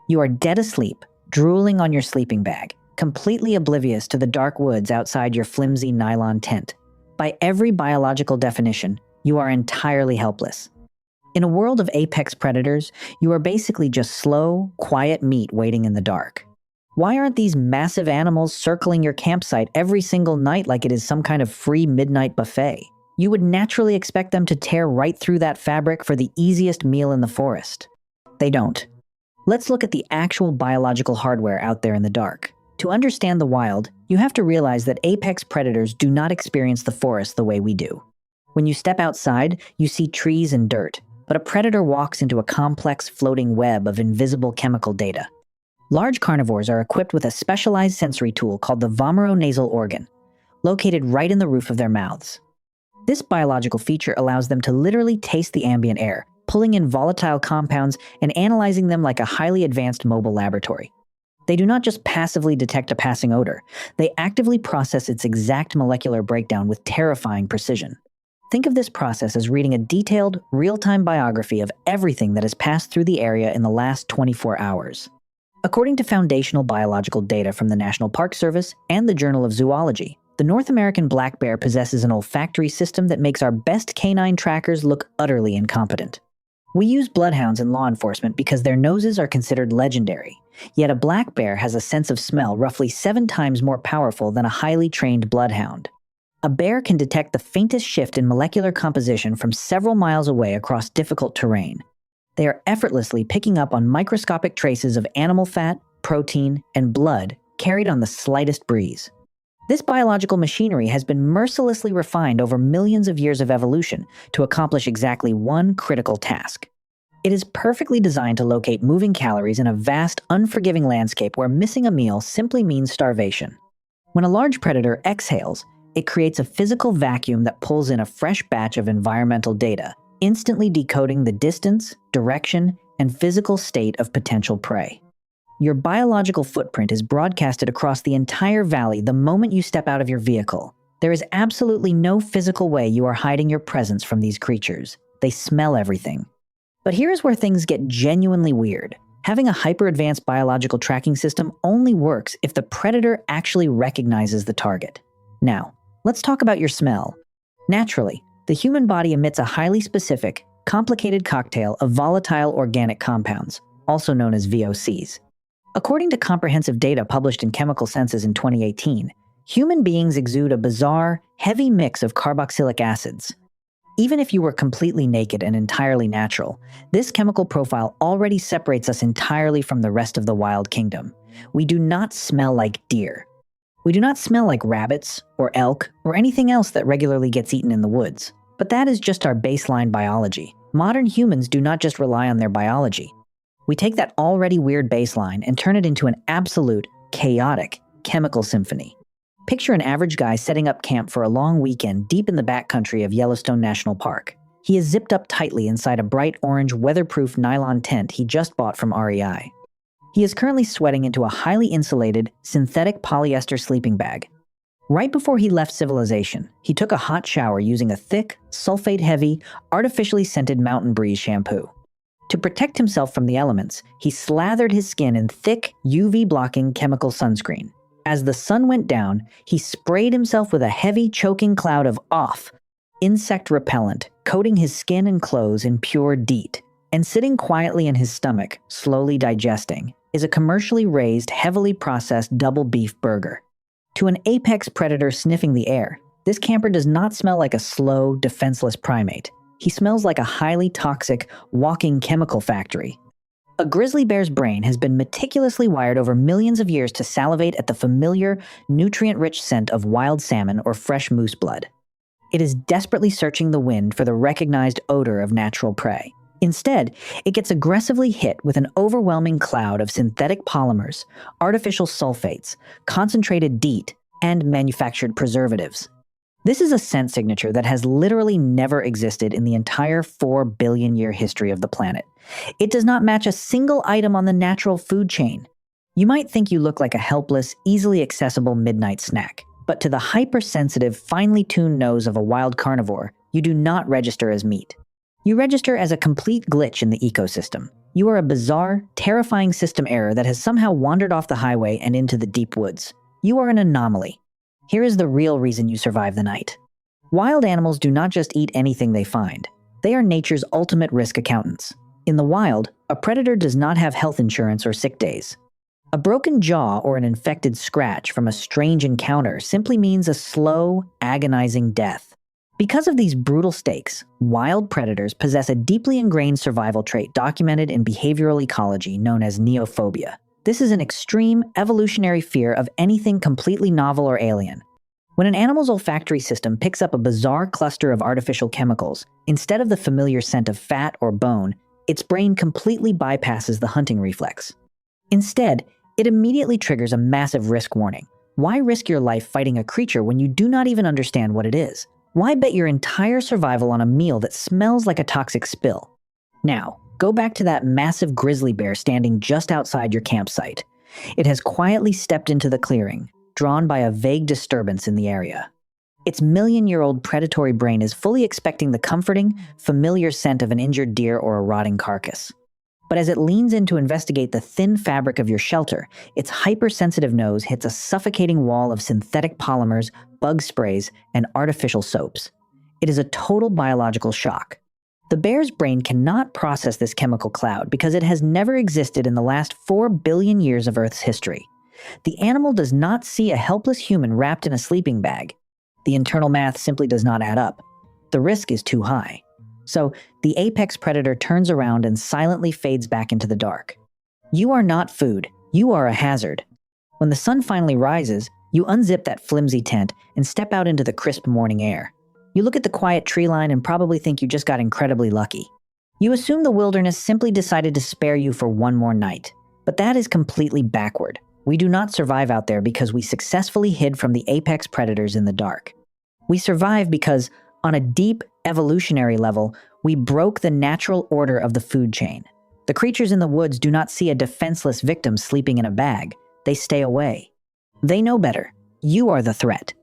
You are dead asleep, drooling on your sleeping bag, completely oblivious to the dark woods outside your flimsy nylon tent. By every biological definition, you are entirely helpless. In a world of apex predators, you are basically just slow, quiet meat waiting in the dark. Why aren't these massive animals circling your campsite every single night like it is some kind of free midnight buffet? You would naturally expect them to tear right through that fabric for the easiest meal in the forest. They don't. Let's look at the actual biological hardware out there in the dark. To understand the wild, you have to realize that apex predators do not experience the forest the way we do. When you step outside, you see trees and dirt, but a predator walks into a complex floating web of invisible chemical data. Large carnivores are equipped with a specialized sensory tool called the vomeronasal organ, located right in the roof of their mouths. This biological feature allows them to literally taste the ambient air, pulling in volatile compounds and analyzing them like a highly advanced mobile laboratory. They do not just passively detect a passing odor, they actively process its exact molecular breakdown with terrifying precision. Think of this process as reading a detailed, real-time biography of everything that has passed through the area in the last 24 hours. According to foundational biological data from the National Park Service and the Journal of Zoology, the North American black bear possesses an olfactory system that makes our best canine trackers look utterly incompetent. We use bloodhounds in law enforcement because their noses are considered legendary, yet a black bear has a sense of smell roughly 7 times more powerful than a highly trained bloodhound. A bear can detect the faintest shift in molecular composition from several miles away across difficult terrain. They are effortlessly picking up on microscopic traces of animal fat, protein, and blood carried on the slightest breeze. This biological machinery has been mercilessly refined over millions of years of evolution to accomplish exactly one critical task. It is perfectly designed to locate moving calories in a vast, unforgiving landscape where missing a meal simply means starvation. When a large predator exhales, it creates a physical vacuum that pulls in a fresh batch of environmental data, instantly decoding the distance, direction, and physical state of potential prey. Your biological footprint is broadcasted across the entire valley the moment you step out of your vehicle. There is absolutely no physical way you are hiding your presence from these creatures. They smell everything. But here's where things get genuinely weird. Having a hyper-advanced biological tracking system only works if the predator actually recognizes the target. Now, let's talk about your smell. Naturally, the human body emits a highly specific, complicated cocktail of volatile organic compounds, also known as VOCs. According to comprehensive data published in Chemical Senses in 2018, human beings exude a bizarre, heavy mix of carboxylic acids. Even if you were completely naked and entirely natural, this chemical profile already separates us entirely from the rest of the wild kingdom. We do not smell like deer. We do not smell like rabbits, or elk, or anything else that regularly gets eaten in the woods. But that is just our baseline biology. Modern humans do not just rely on their biology. We take that already weird baseline and turn it into an absolute, chaotic, chemical symphony. Picture an average guy setting up camp for a long weekend deep in the backcountry of Yellowstone National Park. He is zipped up tightly inside a bright orange, weatherproof nylon tent he just bought from REI. He is currently sweating into a highly insulated, synthetic polyester sleeping bag. Right before he left civilization, he took a hot shower using a thick, sulfate-heavy, artificially scented Mountain Breeze shampoo. To protect himself from the elements, he slathered his skin in thick, UV-blocking chemical sunscreen. As the sun went down, he sprayed himself with a heavy, choking cloud of insect repellent, coating his skin and clothes in pure DEET. And sitting quietly in his stomach, slowly digesting, is a commercially raised, heavily processed double beef burger. To an apex predator sniffing the air, this camper does not smell like a slow, defenseless primate. He smells like a highly toxic, walking chemical factory. A grizzly bear's brain has been meticulously wired over millions of years to salivate at the familiar, nutrient-rich scent of wild salmon or fresh moose blood. It is desperately searching the wind for the recognized odor of natural prey. Instead, it gets aggressively hit with an overwhelming cloud of synthetic polymers, artificial sulfates, concentrated DEET, and manufactured preservatives. This is a scent signature that has literally never existed in the entire 4 billion year history of the planet. It does not match a single item on the natural food chain. You might think you look like a helpless, easily accessible midnight snack, but to the hypersensitive, finely tuned nose of a wild carnivore, you do not register as meat. You register as a complete glitch in the ecosystem. You are a bizarre, terrifying system error that has somehow wandered off the highway and into the deep woods. You are an anomaly. Here is the real reason you survive the night. Wild animals do not just eat anything they find. They are nature's ultimate risk accountants. In the wild, a predator does not have health insurance or sick days. A broken jaw or an infected scratch from a strange encounter simply means a slow, agonizing death. Because of these brutal stakes, wild predators possess a deeply ingrained survival trait documented in behavioral ecology known as neophobia. This is an extreme, evolutionary fear of anything completely novel or alien. When an animal's olfactory system picks up a bizarre cluster of artificial chemicals, instead of the familiar scent of fat or bone, its brain completely bypasses the hunting reflex. Instead, it immediately triggers a massive risk warning. Why risk your life fighting a creature when you do not even understand what it is? Why bet your entire survival on a meal that smells like a toxic spill? Now, go back to that massive grizzly bear standing just outside your campsite. It has quietly stepped into the clearing, drawn by a vague disturbance in the area. Its million-year-old predatory brain is fully expecting the comforting, familiar scent of an injured deer or a rotting carcass. But as it leans in to investigate the thin fabric of your shelter, its hypersensitive nose hits a suffocating wall of synthetic polymers, bug sprays, and artificial soaps. It is a total biological shock. The bear's brain cannot process this chemical cloud because it has never existed in the last 4 billion years of Earth's history. The animal does not see a helpless human wrapped in a sleeping bag. The internal math simply does not add up. The risk is too high. So, the apex predator turns around and silently fades back into the dark. You are not food. You are a hazard. When the sun finally rises, you unzip that flimsy tent and step out into the crisp morning air. You look at the quiet tree line and probably think you just got incredibly lucky. You assume the wilderness simply decided to spare you for one more night. But that is completely backward. We do not survive out there because we successfully hid from the apex predators in the dark. We survive because, on a deep, evolutionary level, we broke the natural order of the food chain. The creatures in the woods do not see a defenseless victim sleeping in a bag. They stay away. They know better. You are the threat.